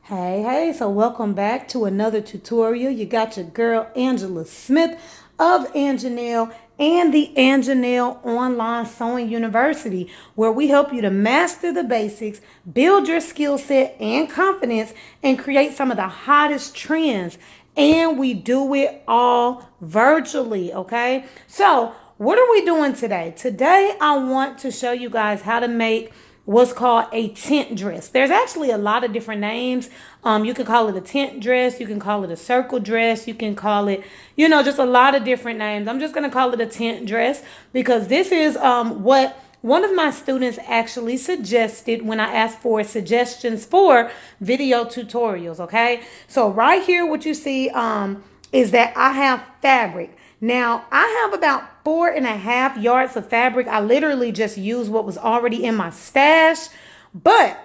Hey, so welcome back to another tutorial. You got your girl Angela Smith of Anjanelle and the Anjanelle Online Sewing University, where we help you to master the basics, build your skill set and confidence, and create some of the hottest trends. And we do it all virtually, okay? So, what are we doing today? Today, I want to show you guys how to make what's called a tent dress. There's actually a lot of different names. You can call it a tent dress. You can call it a circle dress. You can call it, just a lot of different names. I'm just going to call it a tent dress because this is what one of my students actually suggested when I asked for suggestions for video tutorials. Okay. So right here, what you see is that I have fabric. Now, I have about 4.5 yards of fabric. I literally just used what was already in my stash. But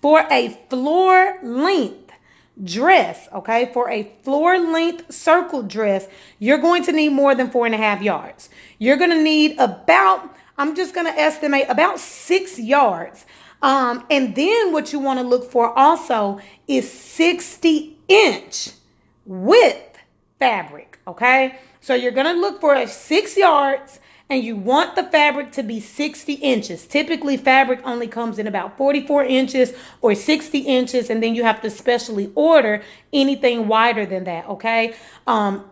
for a floor length dress, okay, for a floor length circle dress, you're going to need more than 4.5 yards. You're going to need about, I'm just going to estimate about 6 yards. And then what you want to look for also is 60-inch width fabric, okay? So you're going to look for 6 yards and you want the fabric to be 60 inches. Typically, fabric only comes in about 44 inches or 60 inches, and then you have to specially order anything wider than that, okay?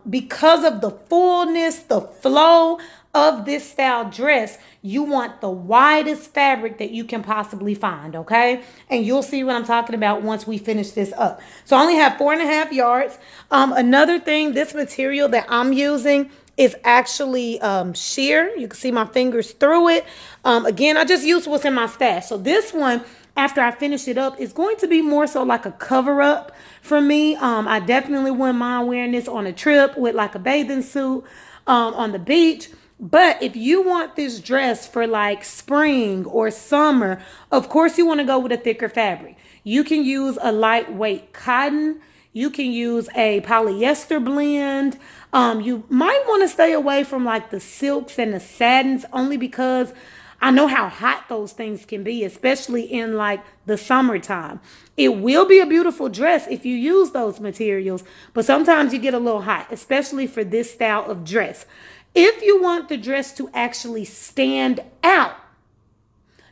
Because of the fullness, the flow of this style dress, you want the widest fabric that you can possibly find, okay? And you'll see what I'm talking about once we finish this up. So I only have 4.5 yards. Another thing, this material that I'm using is actually sheer. You can see my fingers through it. Again, I just used what's in my stash. So this one, after I finish it up, is going to be more so like a cover up for me. I definitely wouldn't mind wearing this on a trip with like a bathing suit on the beach. But if you want this dress for like spring or summer, of course you want to go with a thicker fabric. You can use a lightweight cotton. You can use a polyester blend. You might want to stay away from like the silks and the satins only because I know how hot those things can be, especially in like the summertime. It will be a beautiful dress if you use those materials, but sometimes you get a little hot, especially for this style of dress. If you want the dress to actually stand out,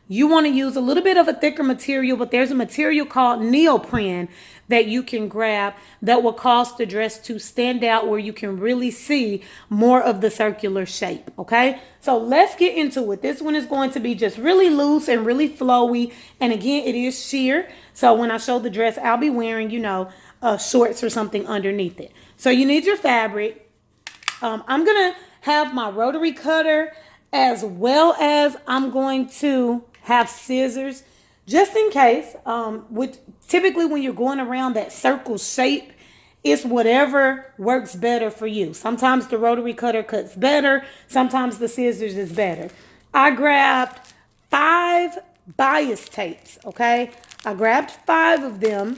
you want to use a little bit of a thicker material, but there's a material called neoprene that you can grab that will cause the dress to stand out where you can really see more of the circular shape, okay? So let's get into it. This one is going to be just really loose and really flowy. And again, it is sheer. So when I show the dress, I'll be wearing, shorts or something underneath it. So you need your fabric. I'm going to have my rotary cutter as well as I'm going to have scissors just in case. Typically when you're going around that circle shape, it's whatever works better for you. Sometimes the rotary cutter cuts better. Sometimes the scissors is better. I grabbed 5 bias tapes, okay? I grabbed 5 of them.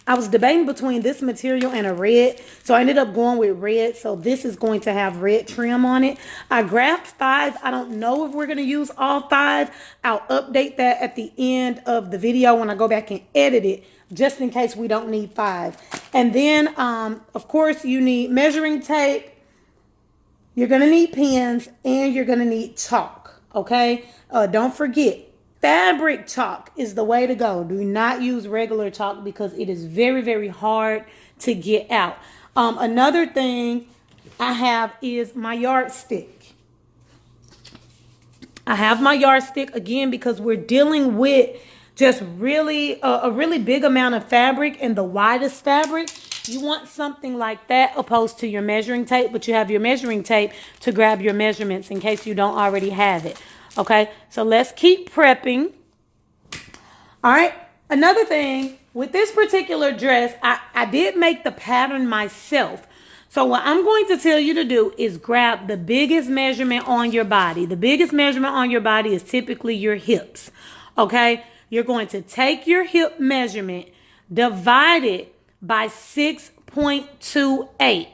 I was debating between this material and a red, so I ended up going with red. So this is going to have red trim on it. I grabbed 5. I don't know if we're going to use all 5. I'll update that at the end of the video when I go back and edit it, just in case we don't need 5. And then, of course, you need measuring tape. You're going to need pens, and you're going to need chalk, okay? Don't forget, fabric chalk is the way to go. Do not use regular chalk because it is very, very hard to get out. Another thing I have is my yardstick. I have my yardstick again because we're dealing with just really a really big amount of fabric and the widest fabric. You want something like that opposed to your measuring tape, but you have your measuring tape to grab your measurements in case you don't already have it. Okay, so let's keep prepping. All right, another thing with this particular dress, I did make the pattern myself. So what I'm going to tell you to do is grab the biggest measurement on your body. The biggest measurement on your body is typically your hips. Okay, you're going to take your hip measurement, divide it by 6.28.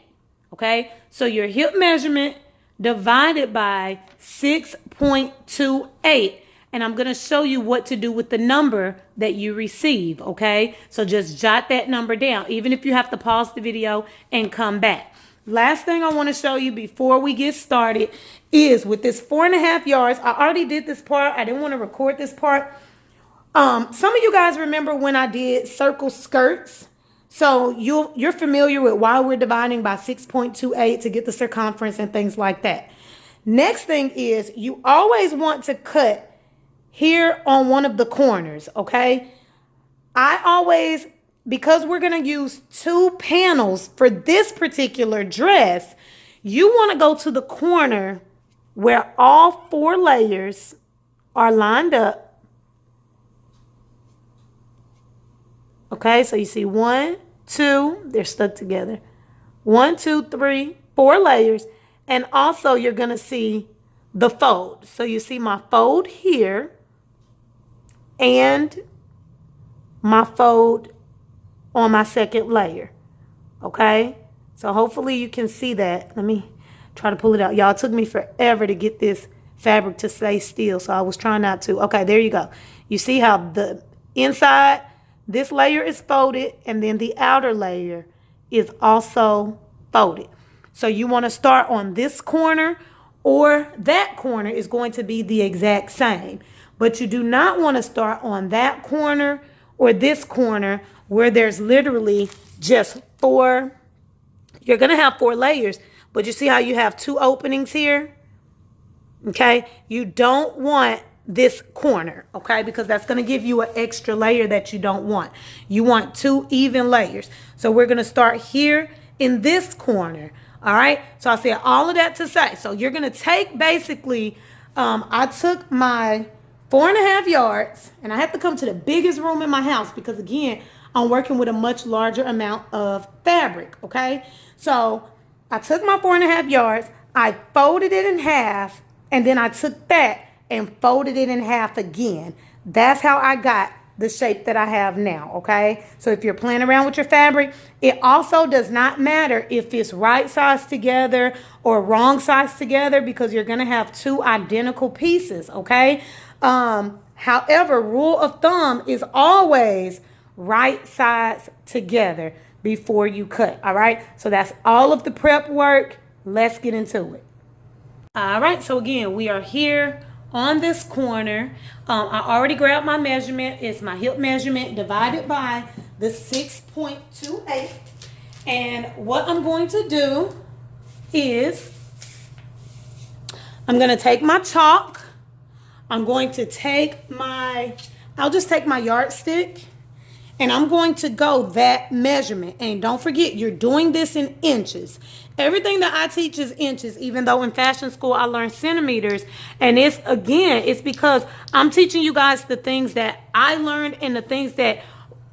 Okay, so your hip measurement divided by 6.28. and I'm going to show you what to do with the number that you receive, okay? So just jot that number down, even if you have to pause the video and come back. Last thing I want to show you before we get started is with this 4.5 yards. I already did this part. I didn't want to record this part. Some of you guys remember when I did circle skirts. So you're familiar with why we're dividing by 6.28 to get the circumference and things like that. Next thing is you always want to cut here on one of the corners, okay? I always, because we're going to use 2 panels for this particular dress, you want to go to the corner where all 4 layers are lined up. Okay, so you see 1, 2, they're stuck together. 1, 2, 3, 4 layers. And also you're going to see the fold. So you see my fold here and my fold on my second layer. Okay, so hopefully you can see that. Let me try to pull it out. Y'all, it took me forever to get this fabric to stay still, so I was trying not to. Okay, there you go. You see how the inside, this layer is folded, and then the outer layer is also folded. So you want to start on this corner, or that corner is going to be the exact same. But you do not want to start on that corner or this corner where there's literally just 4. You're going to have 4 layers, but you see how you have 2 openings here? Okay, you don't want this corner, okay, because that's going to give you an extra layer that you don't want. You want 2 even layers. So we're going to start here in this corner. All right, so I said all of that to say, so you're going to take basically, I took my 4.5 yards, and I have to come to the biggest room in my house because, again, I'm working with a much larger amount of fabric, okay? So I took my 4.5 yards, I folded it in half, and then I took that and folded it in half again. That's how I got the shape that I have now, okay? So if you're playing around with your fabric, it also does not matter if it's right size together or wrong size together because you're gonna have 2 identical pieces, okay? However, rule of thumb is always right sides together before you cut, all right? So that's all of the prep work. Let's get into it. All right, so again, we are here on this corner. I already grabbed my measurement. It's my hip measurement divided by the 6.28. And what I'm going to do is I'm going to take my chalk. I'm going to take I'll just take my yardstick, and I'm going to go that measurement. And don't forget, you're doing this in inches. Everything that I teach is inches, even though in fashion school I learned centimeters. And it's because I'm teaching you guys the things that I learned and the things that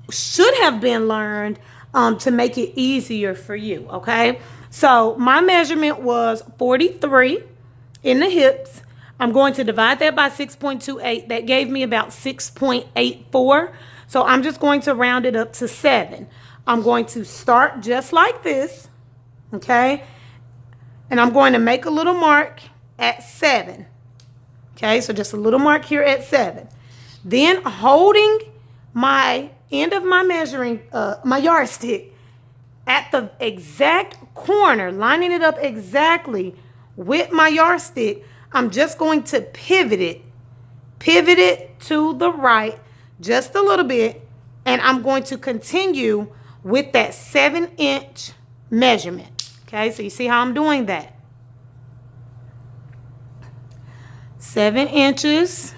should have been learned to make it easier for you, okay? So my measurement was 43 in the hips. I'm going to divide that by 6.28. That gave me about 6.84. So I'm just going to round it up to 7. I'm going to start just like this, okay? And I'm going to make a little mark at 7. Okay, so just a little mark here at 7. Then holding my end of my measuring, my yardstick at the exact corner, lining it up exactly with my yardstick, I'm just going to pivot it to the right just a little bit, and I'm going to continue with that 7-inch measurement. Okay, so you see how I'm doing that. 7 inches.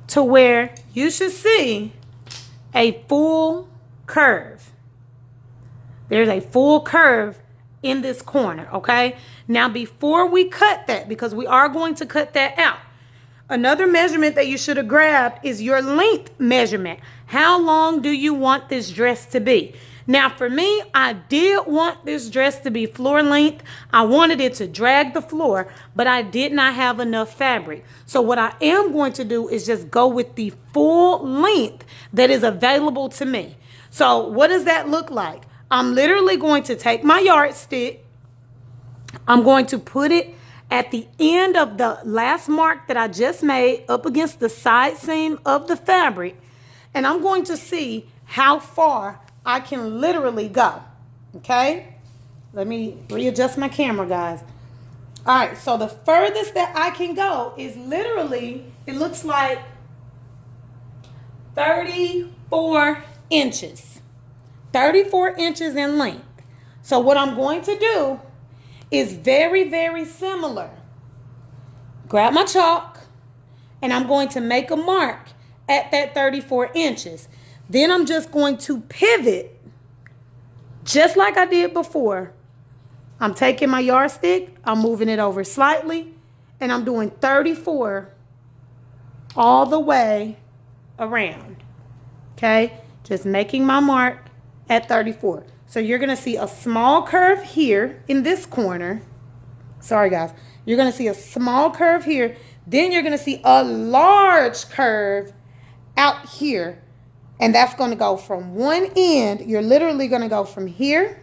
To where you should see a full curve. There's a full curve in this corner, okay? Now, before we cut that, because we are going to cut that out, another measurement that you should have grabbed is your length measurement. How long do you want this dress to be? Now, for me, I did want this dress to be floor length. I wanted it to drag the floor, but I did not have enough fabric. So what I am going to do is just go with the full length that is available to me. So what does that look like? I'm literally going to take my yardstick. I'm going to put it at the end of the last mark that I just made up against the side seam of the fabric. And I'm going to see how far I can literally go. Okay? Let me readjust my camera, guys. All right, so the furthest that I can go is literally, it looks like 34 inches. 34 inches in length. So what I'm going to do is very, very similar. Grab my chalk, and I'm going to make a mark at that 34 inches. Then I'm just going to pivot, just like I did before. I'm taking my yardstick, I'm moving it over slightly, and I'm doing 34 all the way around. Okay? Just making my mark at 34. So you're going to see a small curve here in this corner. Sorry, guys. You're going to see a small curve here. Then you're going to see a large curve out here. And that's going to go from one end. You're literally going to go from here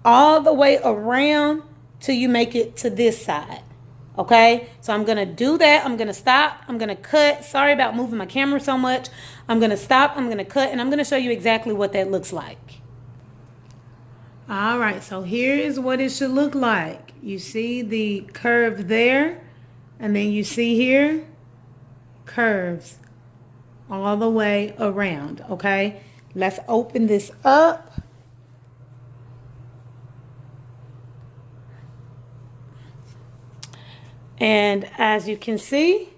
all the way around till you make it to this side. Okay, so I'm going to do that. I'm going to stop. I'm going to cut. Sorry about moving my camera so much. I'm going to stop. I'm going to cut. And I'm going to show you exactly what that looks like. All right, so here is what it should look like. You see the curve there. And then you see here, curves all the way around. Okay, let's open this up. And as you can see,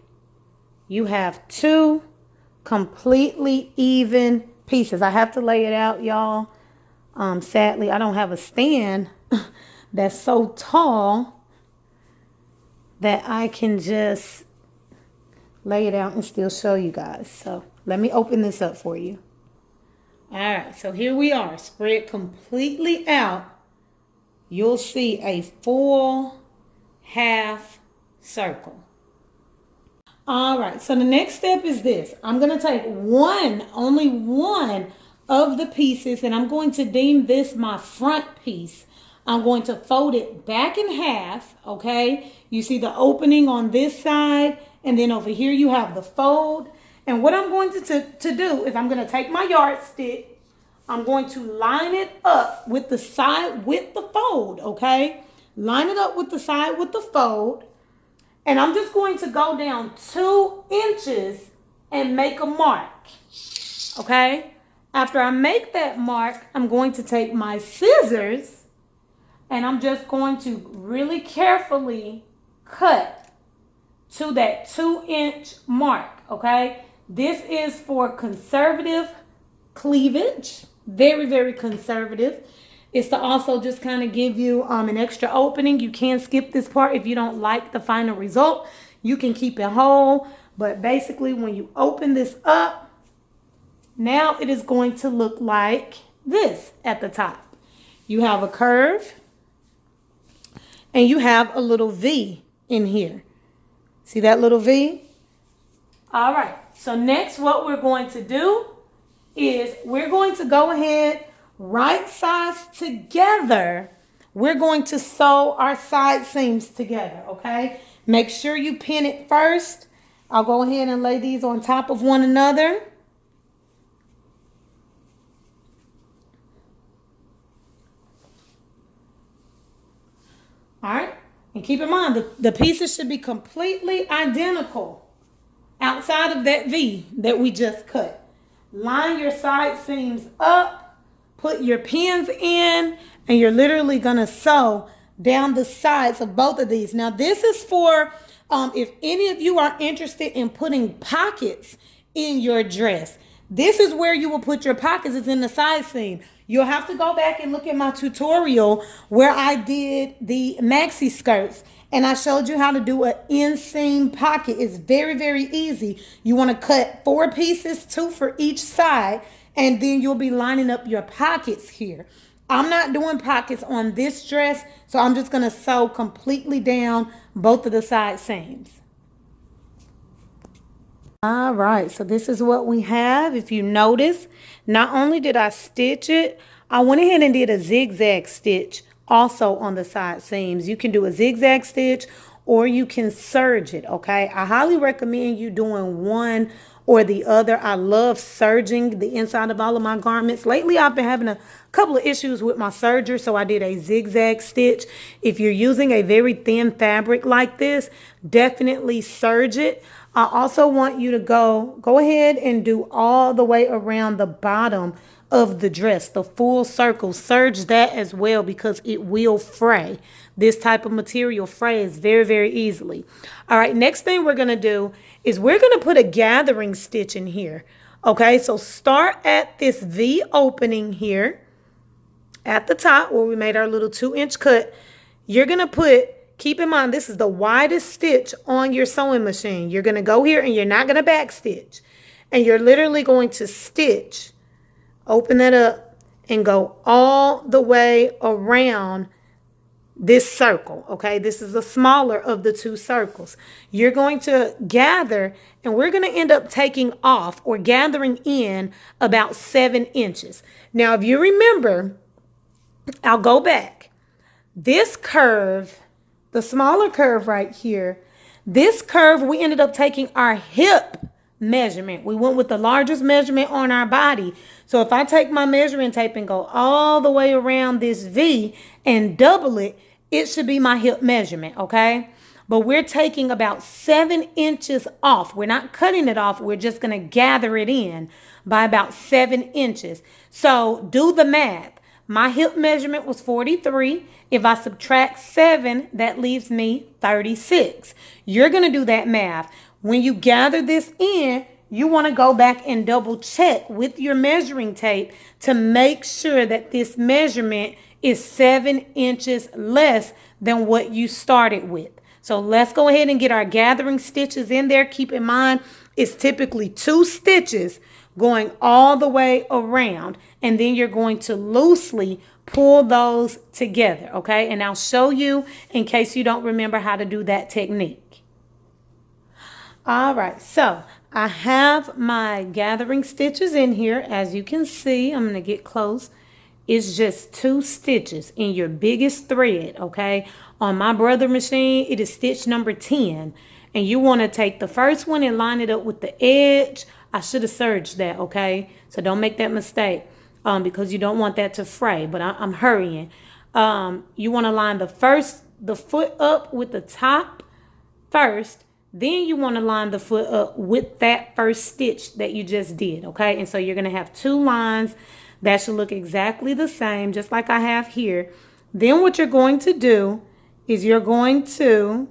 you have two completely even pieces. I have to lay it out, y'all. Sadly, I don't have a stand that's so tall that I can just lay it out and still show you guys. So let me open this up for you. All right, so here we are, spread completely out. You'll see a full half circle. All right, so the next step is this. I'm going to take only one of the pieces, and I'm going to deem this my front piece. I'm going to fold it back in half, okay? You see the opening on this side, and then over here you have the fold. And what I'm going to do is I'm going to take my yardstick. I'm going to line it up with the side with the fold, okay? Line it up with the side with the fold. And I'm just going to go down 2 inches and make a mark, okay? After I make that mark, I'm going to take my scissors and I'm just going to really carefully cut to that 2-inch mark, okay? This is for conservative cleavage, very, very conservative. It's to also just kind of give you an extra opening. You can skip this part if you don't like the final result. You can keep it whole. But basically, when you open this up, now it is going to look like this at the top. You have a curve, and you have a little V in here. See that little V? All right. So next, what we're going to do is we're going to go ahead, right sides together. We're going to sew our side seams together, okay? Make sure you pin it first. I'll go ahead and lay these on top of one another. All right, and keep in mind, the pieces should be completely identical outside of that V that we just cut. Line your side seams up, put your pins in, and you're literally going to sew down the sides of both of these. Now, this is for if any of you are interested in putting pockets in your dress. This is where you will put your pockets, is in the side seam. You'll have to go back and look at my tutorial where I did the maxi skirts. And I showed you how to do an inseam pocket. It's very, very easy. You want to cut 4 pieces, 2 for each side, and then you'll be lining up your pockets here. I'm not doing pockets on this dress, so I'm just going to sew completely down both of the side seams. All right, so this is what we have. If you notice, not only did I stitch it, I went ahead and did a zigzag stitch also on the side seams. You can do a zigzag stitch or you can serge it, okay? I highly recommend you doing one or the other. I love serging the inside of all of my garments. Lately, I've been having a couple of issues with my serger, so I did a zigzag stitch. If you're using a very thin fabric like this, definitely serge it. I also want you to go ahead and do all the way around the bottom of the dress, the full circle. Serge that as well because it will fray. This type of material frays very, very easily. All right, next thing we're going to do is we're going to put a gathering stitch in here. Okay, so start at this V opening here at the top where we made our little 2-inch cut. You're going to keep in mind, this is the widest stitch on your sewing machine. You're going to go here and you're not going to back stitch. And you're literally going to stitch, open that up, and go all the way around this circle, okay? This is the smaller of the two circles. You're going to gather, and we're going to end up taking off or gathering in about 7 inches. Now, if you remember, I'll go back. This curve, the smaller curve right here, this curve, we ended up taking our hip measurement. We went with the largest measurement on our body. So if I take my measuring tape and go all the way around this V and double it, it should be my hip measurement, okay? But we're taking about 7 inches off. We're not cutting it off. We're just going to gather it in by about 7 inches. So do the math. My hip measurement was 43. If I subtract 7, that leaves me 36. You're going to do that math. When you gather this in, you want to go back and double check with your measuring tape to make sure that this measurement is 7 inches less than what you started with. So let's go ahead and get our gathering stitches in there. Keep in mind, it's typically 2 stitches going all the way around, and then you're going to loosely pull those together, okay? And I'll show you in case you don't remember how to do that technique. All right, so I have my gathering stitches in here. As you can see, I'm going to get close. It's just 2 stitches in your biggest thread, okay? On my brother machine, it is stitch number 10. And you want to take the first one and line it up with the edge. I should have serged that, okay? So don't make that mistake because you don't want that to fray, but I'm hurrying. You want to line the foot up with the top first. Then you want to line the foot up with that first stitch that you just did, okay? And so you're going to have 2 lines that should look exactly the same, just like I have here. Then what you're going to do is you're going to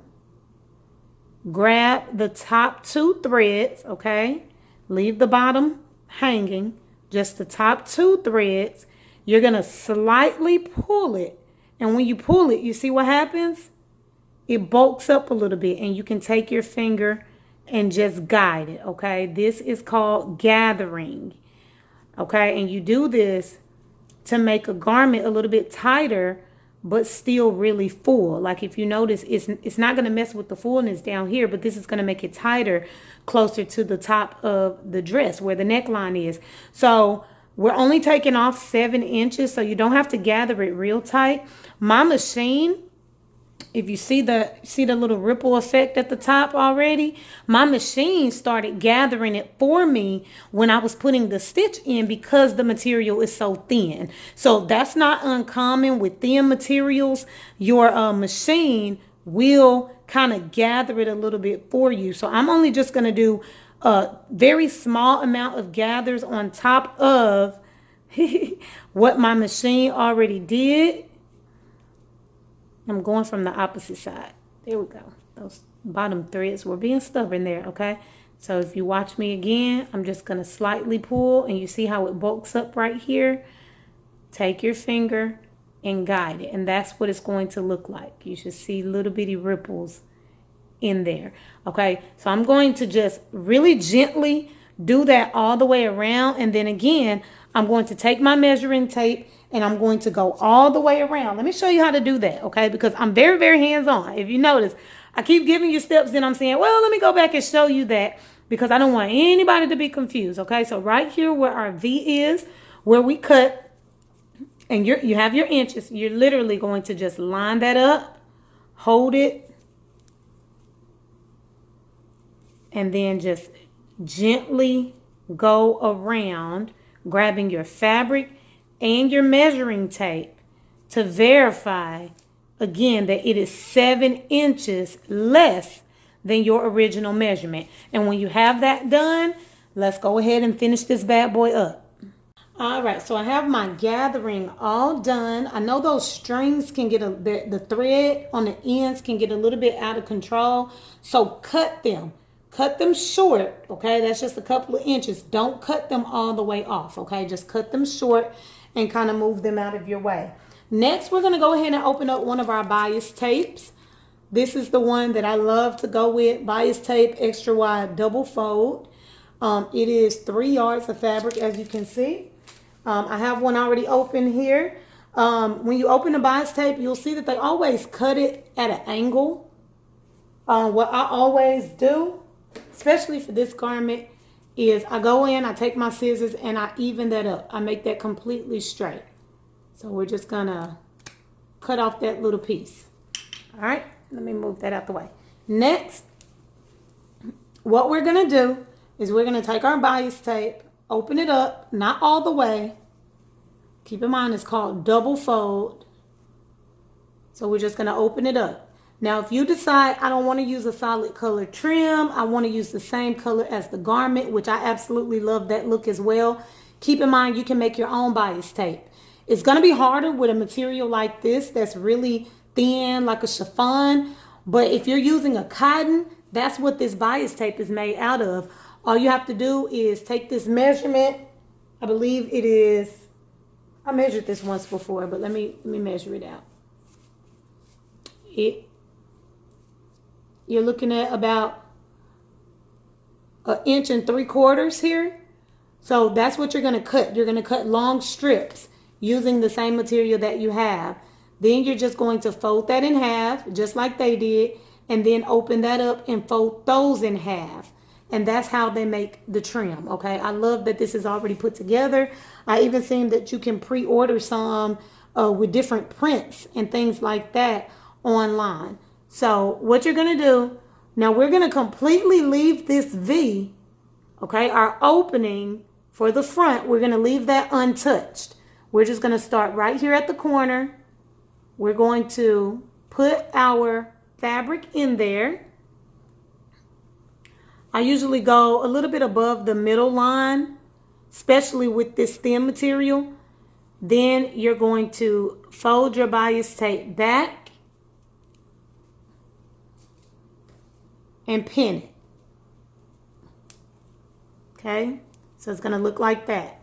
grab the top 2 threads, okay? Leave the bottom hanging, just the top 2 threads. You're going to slightly pull it. And when you pull it, you see what happens? It bulks up a little bit, and you can take your finger and just guide it, okay? This is called gathering, okay? And you do this to make a garment a little bit tighter, but still really full. Like if you notice, it's not going to mess with the fullness down here, but this is going to make it tighter closer to the top of the dress where the neckline is. So we're only taking off 7 inches, so you don't have to gather it real tight. My machine, if you see the little ripple effect at the top already, my machine started gathering it for me when I was putting the stitch in because the material is so thin. So that's not uncommon with thin materials. Your machine will kind of gather it a little bit for you. So I'm only just going to do a very small amount of gathers on top of what my machine already did. I'm going from the opposite side. There we go. Those bottom threads were being stubborn there, okay? So if you watch me again, I'm just going to slightly pull, and you see how it bulks up right here? Take your finger and guide it, and that's what it's going to look like. You should see little bitty ripples in there, okay? So I'm going to just really gently do that all the way around, and then again, I'm going to take my measuring tape and I'm going to go all the way around. Let me show you how to do that, okay? Because I'm very, very hands-on. If you notice, I keep giving you steps, then I'm saying, well, let me go back and show you that. because I don't want anybody to be confused, okay? So right here where our V is, where we cut, and you have your inches, you're literally going to just line that up, hold it, and then just gently go around, grabbing your fabric and your measuring tape to verify again that it is 7 inches less than your original measurement. And when you have that done, let's go ahead and finish this bad boy up. All right, so I have my gathering all done. I know those strings can get the thread on the ends can get a little bit out of control. So cut them. Cut them short, okay? That's just a couple of inches. Don't cut them all the way off, okay? Just cut them short and kind of move them out of your way. Next, we're going to go ahead and open up one of our bias tapes. This is the one that I love to go with, bias tape, extra wide, double fold. It is 3 yards of fabric, as you can see. I have one already open here. When you open the bias tape, you'll see that they always cut it at an angle. What I always do, especially for this garment, is I go in, I take my scissors, and I even that up. I make that completely straight. So we're just gonna cut off that little piece. All right, let me move that out the way. Next, what we're gonna do is we're gonna take our bias tape, open it up, not all the way. Keep in mind it's called double fold. So we're just gonna open it up. Now, if you decide I don't want to use a solid color trim, I want to use the same color as the garment, which I absolutely love that look as well. Keep in mind you can make your own bias tape. It's going to be harder with a material like this that's really thin, like a chiffon. But if you're using a cotton, that's what this bias tape is made out of. All you have to do is take this measurement. I believe it is, I measured this once before, but let me measure it out. You're looking at about 1 3/4 inches here. So that's what you're going to cut. You're going to cut long strips using the same material that you have. Then you're just going to fold that in half, just like they did, and then open that up and fold those in half. And that's how they make the trim, okay? I love that this is already put together. I even seen that you can pre-order some with different prints and things like that online. So what you're going to do, now we're going to completely leave this V, okay, our opening for the front, we're going to leave that untouched. We're just going to start right here at the corner. We're going to put our fabric in there. I usually go a little bit above the middle line, especially with this thin material. Then you're going to fold your bias tape back and pin it. Okay, so it's going to look like that.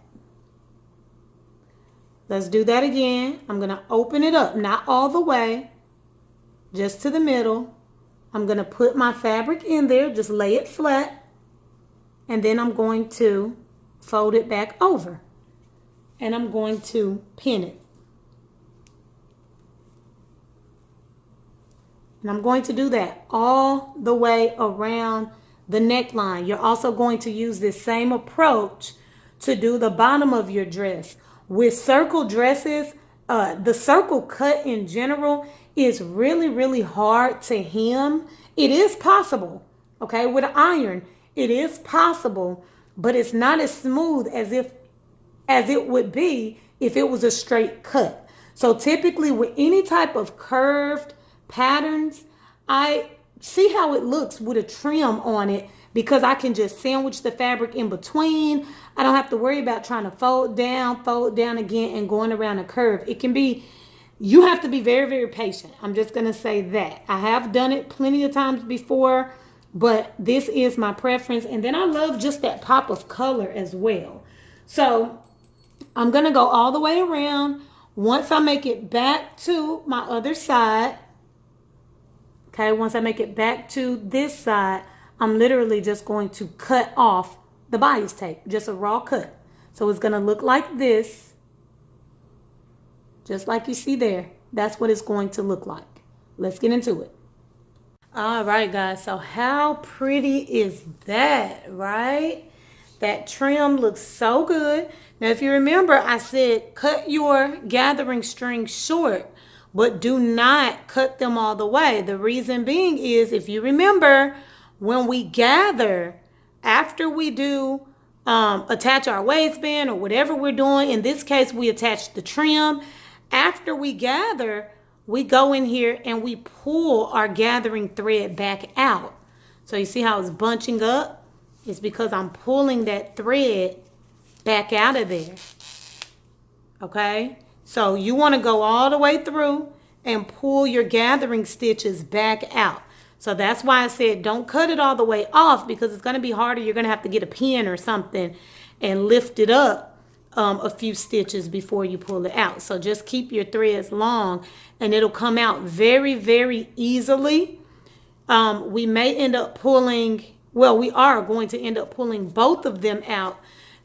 Let's do that again. I'm going to open it up, not all the way, just to the middle. I'm going to put my fabric in there, just lay it flat, and then I'm going to fold it back over, and I'm going to pin it. And I'm going to do that all the way around the neckline. You're also going to use this same approach to do the bottom of your dress. With circle dresses, the circle cut in general is really, really hard to hem. It is possible, okay, with an iron. It is possible, but it's not as smooth as it would be if it was a straight cut. So typically with any type of curved patterns, I see how it looks with a trim on it because I can just sandwich the fabric in between. I don't have to worry about trying to fold down again, and going around a curve. It can be, you have to be very, very patient. I'm just going to say that. I have done it plenty of times before, but this is my preference. And then I love just that pop of color as well. So I'm going to go all the way around. Once I make it back to my other side, okay, once I make it back to this side, I'm literally just going to cut off the bias tape, just a raw cut. So it's going to look like this, just like you see there. That's what it's going to look like. Let's get into it. All right, guys. So how pretty is that, right? That trim looks so good. Now, if you remember, I said cut your gathering string short, but do not cut them all the way. The reason being is, if you remember, when we gather, after we do attach our waistband or whatever we're doing, in this case, we attach the trim. After we gather, we go in here and we pull our gathering thread back out. So you see how it's bunching up? It's because I'm pulling that thread back out of there. Okay? So you want to go all the way through and pull your gathering stitches back out. So that's why I said don't cut it all the way off, because it's going to be harder. You're going to have to get a pin or something and lift it up a few stitches before you pull it out. So just keep your threads long and it'll come out very, very easily. We may end up pulling, well, we are going to end up pulling both of them out.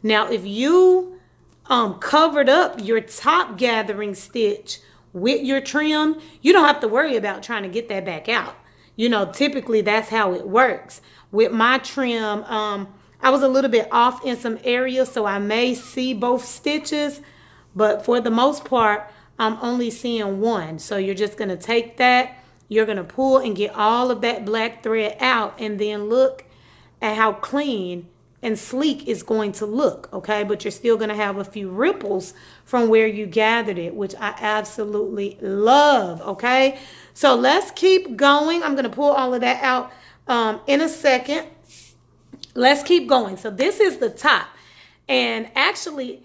Now, if you covered up your top gathering stitch with your trim, you don't have to worry about trying to get that back out. You know, typically that's how it works. With my trim, I was a little bit off in some areas, so I may see both stitches, but for the most part, I'm only seeing one. So you're just going to take that, you're going to pull and get all of that black thread out, and then look at how clean and sleek it's going to look, okay? But you're still going to have a few ripples from where you gathered it, which I absolutely love, okay? So let's keep going. I'm going to pull all of that out in a second. Let's keep going. So this is the top. And actually,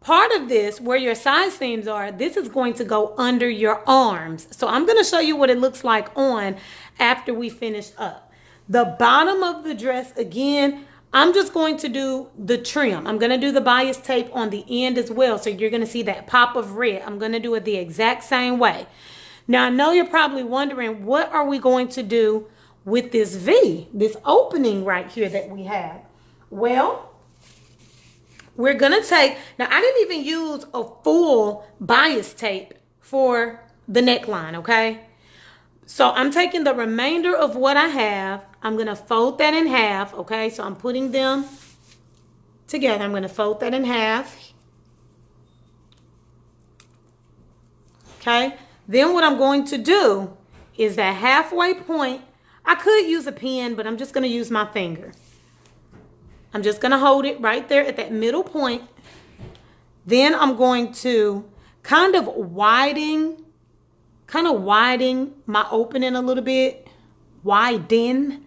part of this, where your side seams are, this is going to go under your arms. So I'm going to show you what it looks like on after we finish up. The bottom of the dress, again, I'm just going to do the trim. I'm going to do the bias tape on the end as well. So you're going to see that pop of red. I'm going to do it the exact same way. Now, I know you're probably wondering, what are we going to do with this V, this opening right here that we have? Well, we're going to take, now I didn't even use a full bias tape for the neckline, okay? So I'm taking the remainder of what I have. I'm going to fold that in half, okay? So I'm putting them together. I'm going to fold that in half. Okay? Then what I'm going to do is that halfway point, I could use a pen, but I'm just going to use my finger. I'm just going to hold it right there at that middle point. Then I'm going to kind of widen my opening a little bit. Widen.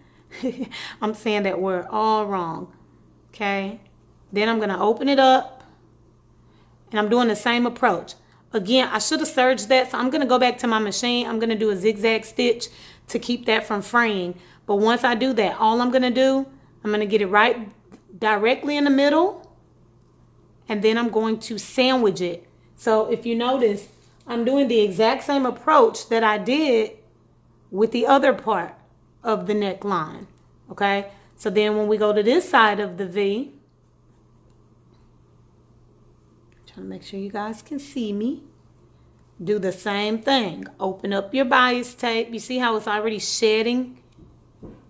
I'm saying that word all wrong. Okay. Then I'm going to open it up. And I'm doing the same approach. Again, I should have serged that. So I'm going to go back to my machine. I'm going to do a zigzag stitch to keep that from fraying. But once I do that, all I'm going to do, I'm going to get it right directly in the middle. And then I'm going to sandwich it. So if you notice, I'm doing the exact same approach that I did with the other part of the neckline. Okay. So then when we go to this side of the V, trying to make sure you guys can see me. Do the same thing. Open up your bias tape. You see how it's already shedding?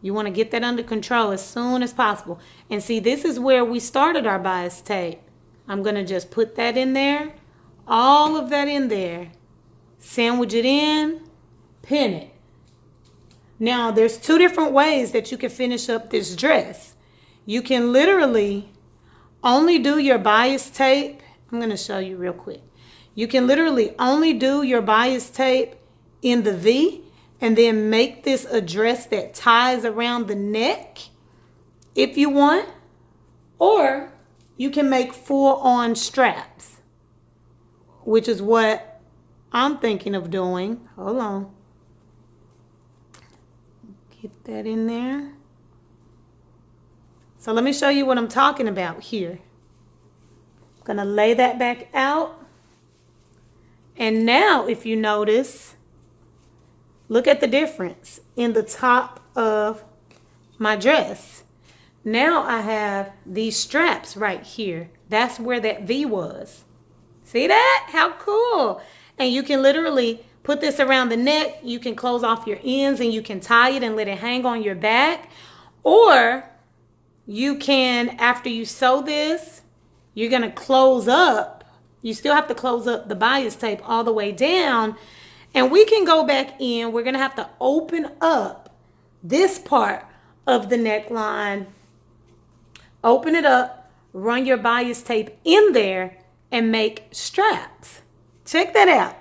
You want to get that under control as soon as possible. And see, this is where we started our bias tape. I'm going to just put that in there. All of that in there. Sandwich it in. Pin it. Now, there's two different ways that you can finish up this dress. You can literally only do your bias tape. I'm going to show you real quick. You can literally only do your bias tape in the V and then make this a dress that ties around the neck if you want. Or you can make full-on straps, which is what I'm thinking of doing. Hold on. Get that in there. So let me show you what I'm talking about here. I'm going to lay that back out. And now, if you notice, look at the difference in the top of my dress. Now I have these straps right here. That's where that V was. See that? How cool. And you can literally put this around the neck. You can close off your ends and you can tie it and let it hang on your back. Or you can, after you sew this, you're going to close up. You still have to close up the bias tape all the way down. And we can go back in. We're going to have to open up this part of the neckline. Open it up, run your bias tape in there, and make straps. Check that out.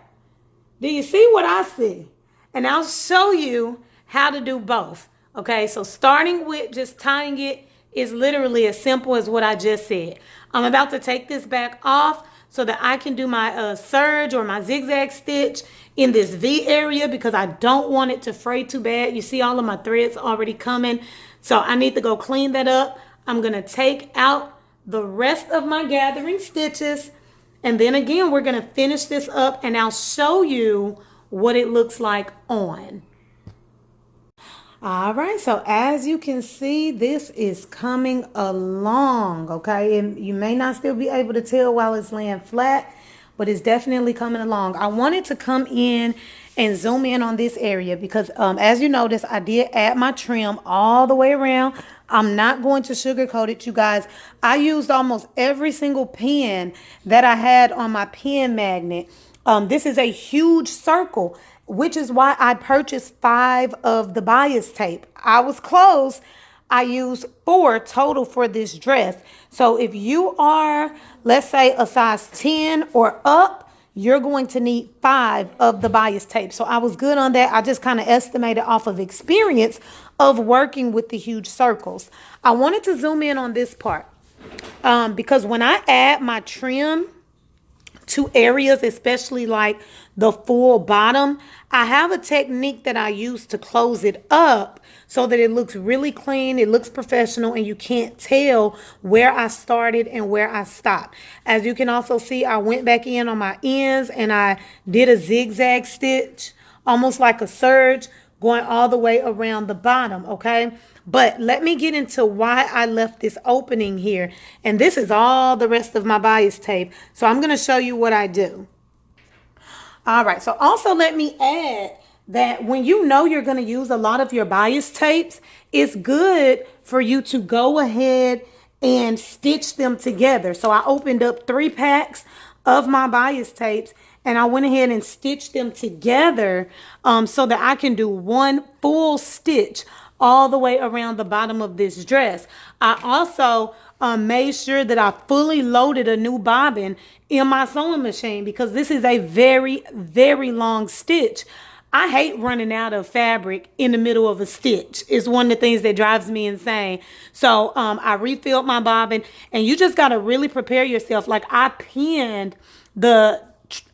Do you see what I see? And I'll show you how to do both. Okay, so starting with just tying it is literally as simple as what I just said. I'm about to take this back off so that I can do my surge or my zigzag stitch in this V area because I don't want it to fray too bad. You see all of my threads already coming. So I need to go clean that up. I'm going to take out the rest of my gathering stitches. And then again, we're going to finish this up and I'll show you what it looks like on. All right, so as you can see, this is coming along, okay? And you may not still be able to tell while it's laying flat, but it's definitely coming along. I wanted to come in and zoom in on this area because as you notice, I did add my trim all the way around. I'm not going to sugarcoat it, you guys. I used almost every single pin that I had on my pin magnet. This is a huge circle, which is why I purchased 5 of the bias tape. I was close. I used 4 total for this dress. So if you are, let's say, a size 10 or up, you're going to need 5 of the bias tape. So I was good on that. I just kind of estimated off of experience of working with the huge circles. I wanted to zoom in on this part because when I add my trim to areas, especially like the full bottom, I have a technique that I use to close it up so that it looks really clean, it looks professional, and you can't tell where I started and where I stopped. As you can also see, I went back in on my ends and I did a zigzag stitch, almost like a surge, going all the way around the bottom, okay? But let me get into why I left this opening here. And this is all the rest of my bias tape. So I'm going to show you what I do. All right. So also let me add that when you know you're going to use a lot of your bias tapes, it's good for you to go ahead and stitch them together. So I opened up 3 packs of my bias tapes and I went ahead and stitched them together so that I can do one full stitch all the way around the bottom of this dress. I also made sure that I fully loaded a new bobbin in my sewing machine because this is a very, very long stitch. I hate running out of fabric in the middle of a stitch. It's one of the things that drives me insane. So I refilled my bobbin, and you just got to really prepare yourself. Like I pinned the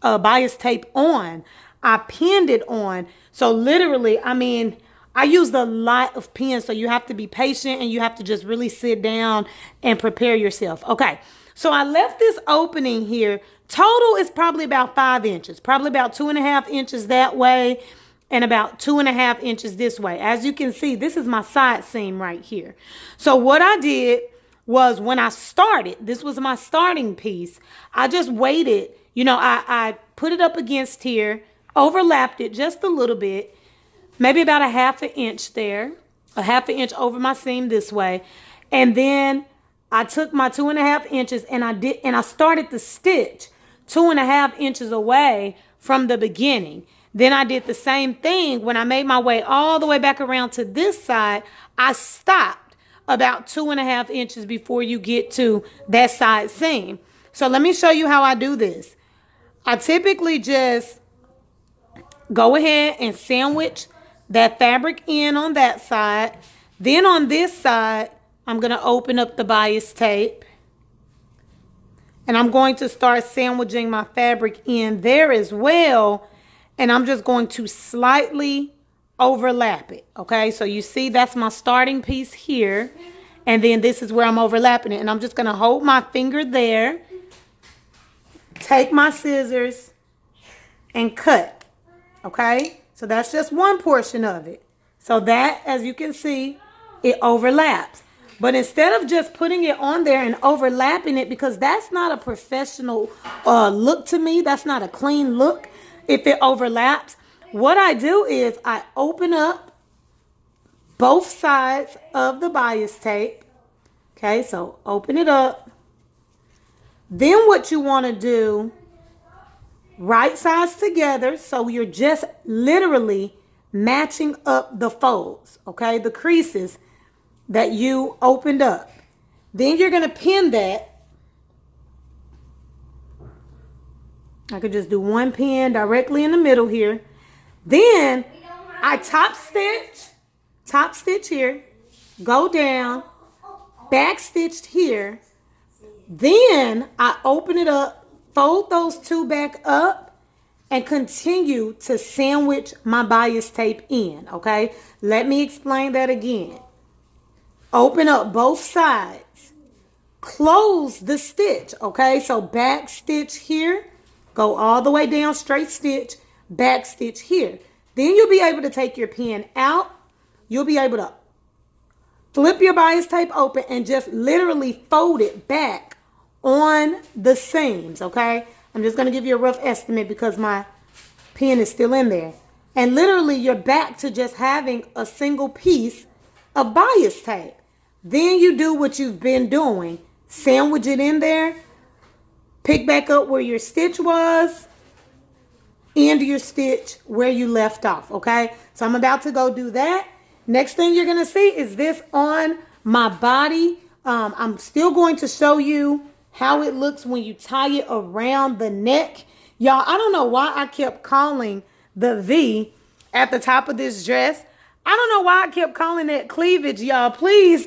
bias tape on. I pinned it on. So literally, I mean, I used a lot of pins, so you have to be patient and you have to just really sit down and prepare yourself. Okay, so I left this opening here. Total is probably about 5 inches, probably about 2.5 inches that way and about 2.5 inches this way. As you can see, this is my side seam right here. So what I did was when I started, this was my starting piece, I just waited. You know, I put it up against here, overlapped it just a little bit, maybe about 1/2 inch there, 1/2 inch over my seam this way. And then I took my 2.5 inches and I started the stitch 2.5 inches away from the beginning. Then I did the same thing when I made my way all the way back around to this side. I stopped about 2.5 inches before you get to that side seam. So let me show you how I do this. I typically just go ahead and sandwich that fabric in on that side. Then on this side, I'm going to open up the bias tape. And I'm going to start sandwiching my fabric in there as well. And I'm just going to slightly overlap it. Okay, so you see that's my starting piece here. And then this is where I'm overlapping it. And I'm just going to hold my finger there, take my scissors, and cut. Okay, so that's just one portion of it. So that, as you can see, it overlaps. But instead of just putting it on there and overlapping it, because that's not a professional look to me, that's not a clean look. if it overlaps. What I do is I open up both sides of the bias tape. Okay, so open it up. Then what you want to do, right sides together, so you're just literally matching up the folds, okay, the creases that you opened up. Then you're going to pin that. I could just do one pin directly in the middle here. Then I top stitch here, go down, back stitched here. Then I open it up, fold those two back up, and continue to sandwich my bias tape in, okay? Let me explain that again. Open up both sides, close the stitch, okay? So back stitch here, go all the way down, straight stitch, back stitch here. Then you'll be able to take your pin out. You'll be able to flip your bias tape open and just literally fold it back on the seams, okay? I'm just going to give you a rough estimate because my pin is still in there. And literally you're back to just having a single piece of bias tape. Then you do what you've been doing. Sandwich it in there. Pick back up where your stitch was. End your stitch where you left off, okay? So I'm about to go do that. Next thing you're going to see is this on my body. I'm still going to show you how it looks when you tie it around the neck. Y'all, I don't know why I kept calling the V at the top of this dress. I don't know why I kept calling that cleavage, y'all. Please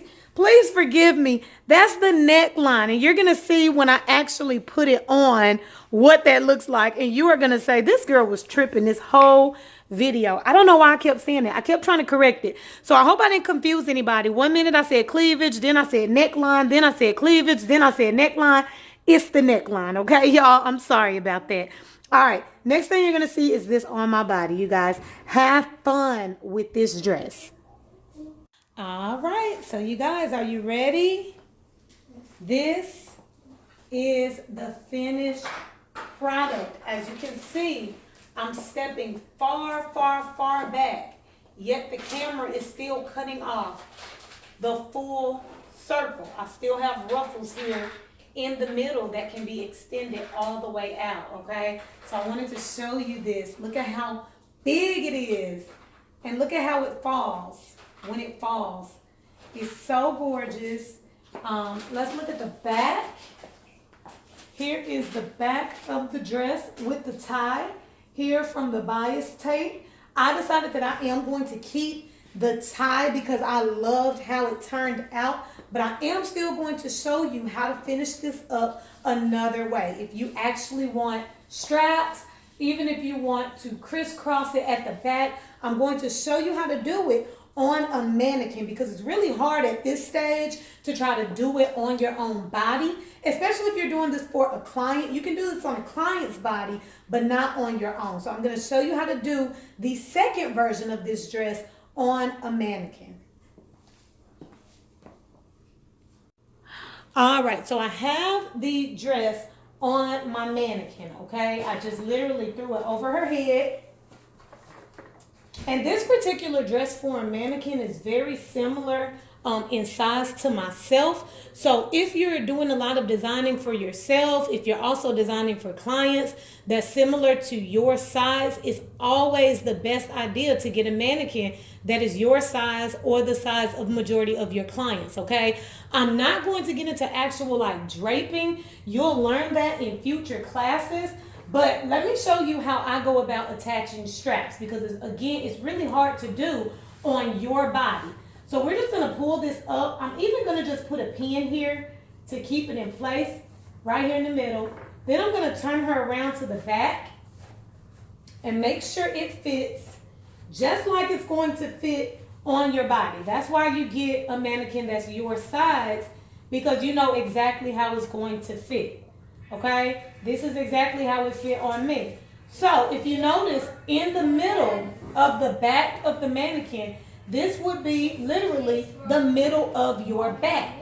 forgive me. That's the neckline. And you're going to see when I actually put it on what that looks like. And you are going to say, this girl was tripping this whole video. I don't know why I kept saying that. I kept trying to correct it. So I hope I didn't confuse anybody. 1 minute I said cleavage, then I said neckline, then I said cleavage, then I said neckline. It's the neckline, okay, y'all? I'm sorry about that. All right, next thing you're going to see is this on my body, you guys. Have fun with this dress. All right, so you guys, are you ready? This is the finished product. As you can see, I'm stepping far, far, far back, yet the camera is still cutting off the full circle. I still have ruffles here in the middle that can be extended all the way out, okay? So I wanted to show you this. Look at how big it is, and look at how it falls when it falls. It's so gorgeous. Let's look at the back. Here is the back of the dress with the tie here from the bias tape. I decided that I am going to keep the tie because I loved how it turned out, but I am still going to show you how to finish this up another way. If you actually want straps, even if you want to crisscross it at the back, I'm going to show you how to do it on a mannequin because it's really hard at this stage to try to do it on your own body, especially if you're doing this for a client. You can do this on a client's body, but not on your own. So I'm going to show you how to do the second version of this dress on a mannequin. All right, so I have the dress on my mannequin, okay? I just literally threw it over her head. And this particular dress for a mannequin is very similar in size to myself. So if you're doing a lot of designing for yourself, if you're also designing for clients that's similar to your size, it's always the best idea to get a mannequin that is your size or the size of majority of your clients, okay? I'm not going to get into actual like draping. You'll learn that in future classes. But let me show you how I go about attaching straps because, again, it's really hard to do on your body. So we're just going to pull this up. I'm even going to just put a pin here to keep it in place right here in the middle. Then I'm going to turn her around to the back and make sure it fits just like it's going to fit on your body. That's why you get a mannequin that's your size because you know exactly how it's going to fit. Okay, this is exactly how it fit on me. So if you notice in the middle of the back of the mannequin, this would be literally the middle of your back.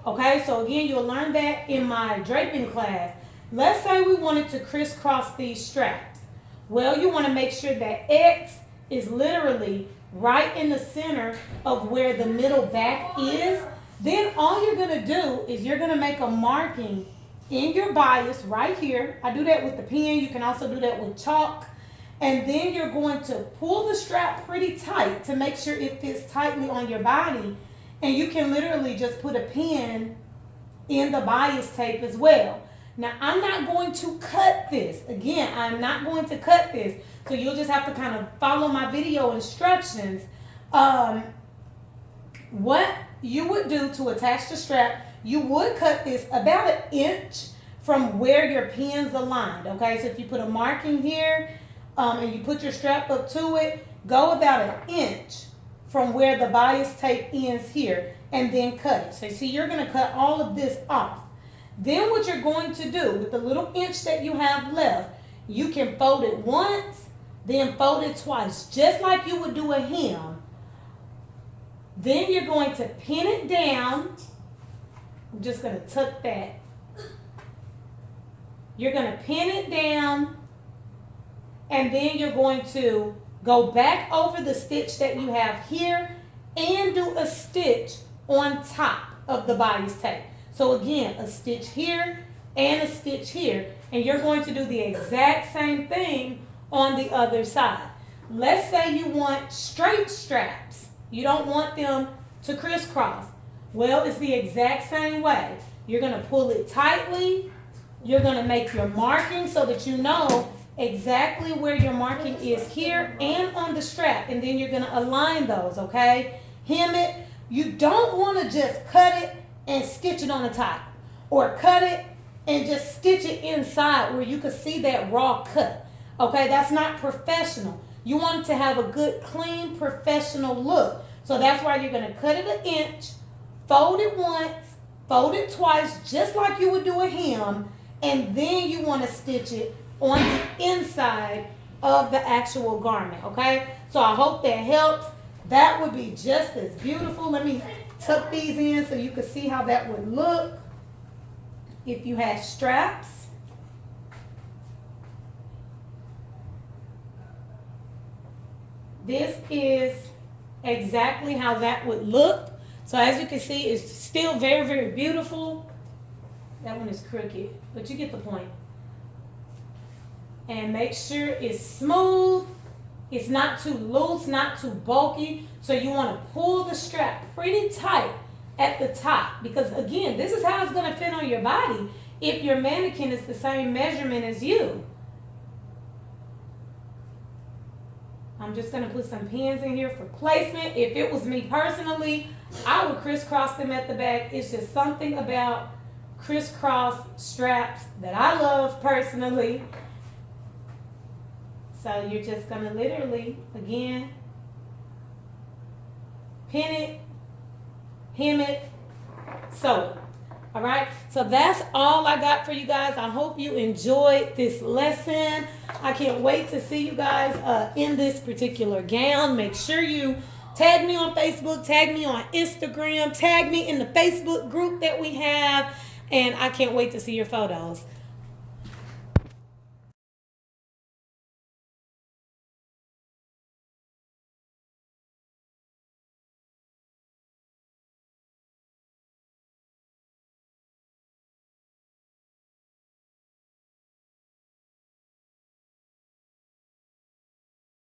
Okay, so again, you'll learn that in my draping class. Let's say we wanted to crisscross these straps. Well, you want to make sure that X is literally right in the center of where the middle back is. Then all you're going to do is you're going to make a marking in your bias right here. I do that with the pen. You can also do that with chalk. And then you're going to pull the strap pretty tight to make sure it fits tightly on your body. And you can literally just put a pin in the bias tape as well. Now, I'm not going to cut this. Again, I'm not going to cut this. So you'll just have to kind of follow my video instructions. What you would do to attach the strap, you would cut this about 1 inch from where your pin's aligned. Okay, so if you put a marking here and you put your strap up to it, go about 1 inch from where the bias tape ends here and then cut it. So you see, you're going to cut all of this off. Then what you're going to do with the little inch that you have left, you can fold it once, then fold it twice, just like you would do a hem. Then you're going to pin it down. I'm just going to tuck that. You're going to pin it down, and then you're going to go back over the stitch that you have here and do a stitch on top of the bias tape. So again, a stitch here and a stitch here. And you're going to do the exact same thing on the other side. Let's say you want straight straps. You don't want them to crisscross. Well, it's the exact same way. You're going to pull it tightly. You're going to make your marking so that you know exactly where your marking is here and on the strap. And then you're going to align those, okay? Hem it. You don't want to just cut it and stitch it on the top, or cut it and just stitch it inside where you can see that raw cut. Okay, that's not professional. You want it to have a good, clean, professional look. So that's why you're going to cut it 1 inch, fold it once, fold it twice, just like you would do a hem, and then you want to stitch it on the inside of the actual garment. Okay, so I hope that helps. That would be just as beautiful. Let me tuck these in so you can see how that would look if you had straps. This is exactly how that would look. So as you can see, it's still very, very beautiful. That one is crooked, but you get the point. And make sure it's smooth. It's not too loose, not too bulky. So you want to pull the strap pretty tight at the top, because again, this is how it's going to fit on your body if your mannequin is the same measurement as you. I'm just going to put some pins in here for placement. If it was me personally, I would crisscross them at the back. It's just something about crisscross straps that I love personally. So you're just going to literally, again, pin it, hem it, sew it. All right, so that's all I got for you guys. I hope you enjoyed this lesson. I can't wait to see you guys in this particular gown. Make sure you tag me on Facebook, tag me on Instagram, tag me in the Facebook group that we have, and I can't wait to see your photos.